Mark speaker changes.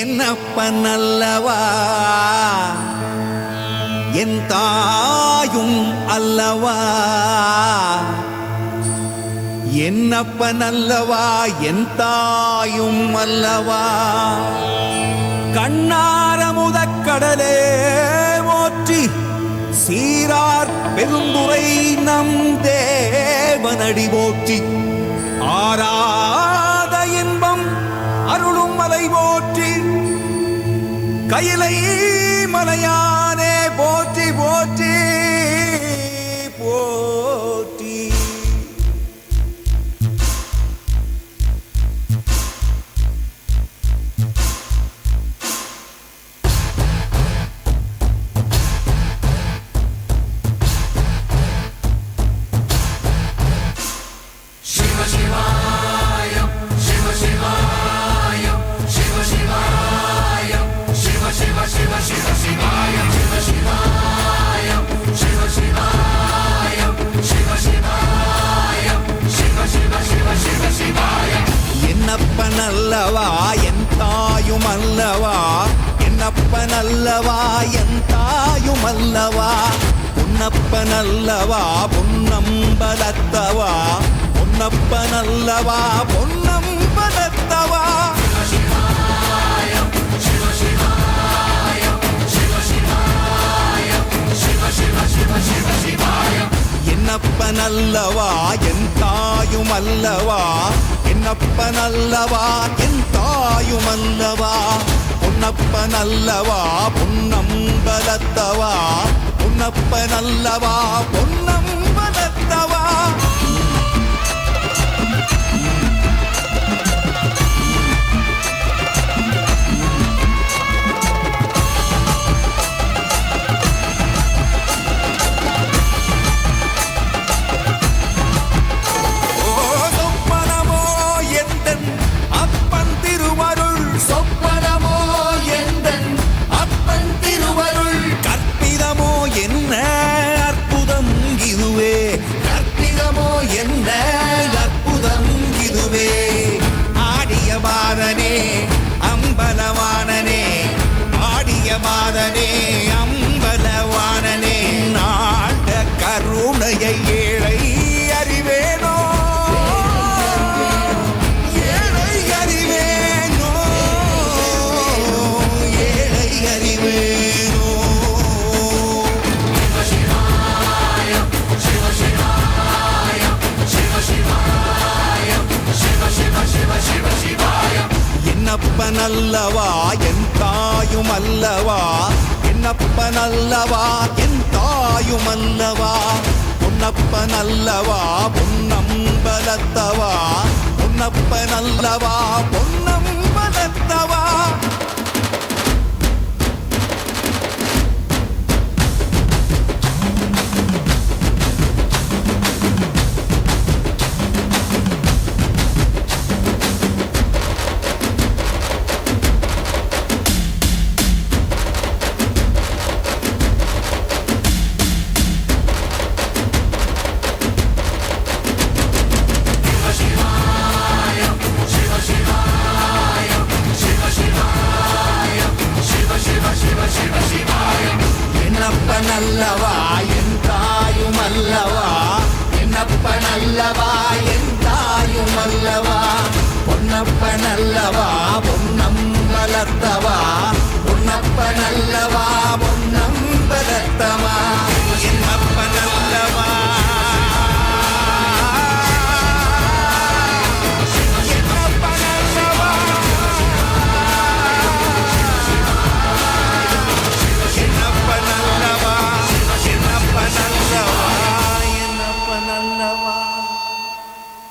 Speaker 1: என்னப்பன் அல்லவா என் தாயும் அல்லவா, என்னப்பன் அல்லவா என் தாயும் அல்லவா. கண்ணார முதக்கடலே போற்றி சீரார் பெருந்துரை நம் தேவனடி போற்றி. ஆராத இன்பம் அருளும் மலை போற்றி, கையிலை மலையானே போற்றி போற்றி போற்றி.
Speaker 2: சிவ சிவாயம் சிவ சிவாயம் சிவ சிவாயம் சிவ சிவ சிவ சிவ சிவாயம் சிவ சிவாயம் சிவ சிவாயம் சிவ சிவாயம் சிவ சிவ சிவ சிவ சிவாயம்.
Speaker 1: என்னப்பன் அல்லவா என் தாயும் அல்லவா, என்னப்பன் அல்லவா என் தாயும் அல்லவா. பொன்னப்பன் அல்லவா பொன்னம்பலத்தவா, பொன்னப்பன் அல்லவா பொன்னம்பலத்தவா. என்னப்பன் அல்லவா என் தாயும் அல்லவா, என்னப்பன் அல்லவா என் தாயும் அல்லவா. பொன்னப்பன் அல்லவா பொன்னம்பலத்தவா, பொன்னப்பன் அல்லவா பொன்னம்பலத்தவா. அம்பலவானனே ஆடியமாதனே அம்பலவானனே, நாட கருணையை ஏழை அறிவேனோ ஏழை அறிவேனோ ஏழை அறிவேனோ.
Speaker 2: சிவ சிவாயம் சிவ சிவாயம் சிவ சிவாயம் சிவ சிவ சிவ சிவ சிவாயம்.
Speaker 1: என்னப்பன் அல்லவா என் தாயும் அல்லவா, என்னப்பன் அல்லவா என் தாயும் அல்லவா. பொன்னப்பன் அல்லவா பொன்னம்பலத்தவா, பொன்னப்பன் அல்லவா பொன்னம்பலத்தவா. என்னப்பன் அல்லவா என் தாயும் அல்லவா, என்னப்பன் அல்லவா என் தாயும் அல்லவா. பொன்னப்பன் அல்லவா பொன்னம்பலத்தவா, பொன்னப்பன் அல்லவா பொன்னம்பலத்தவா.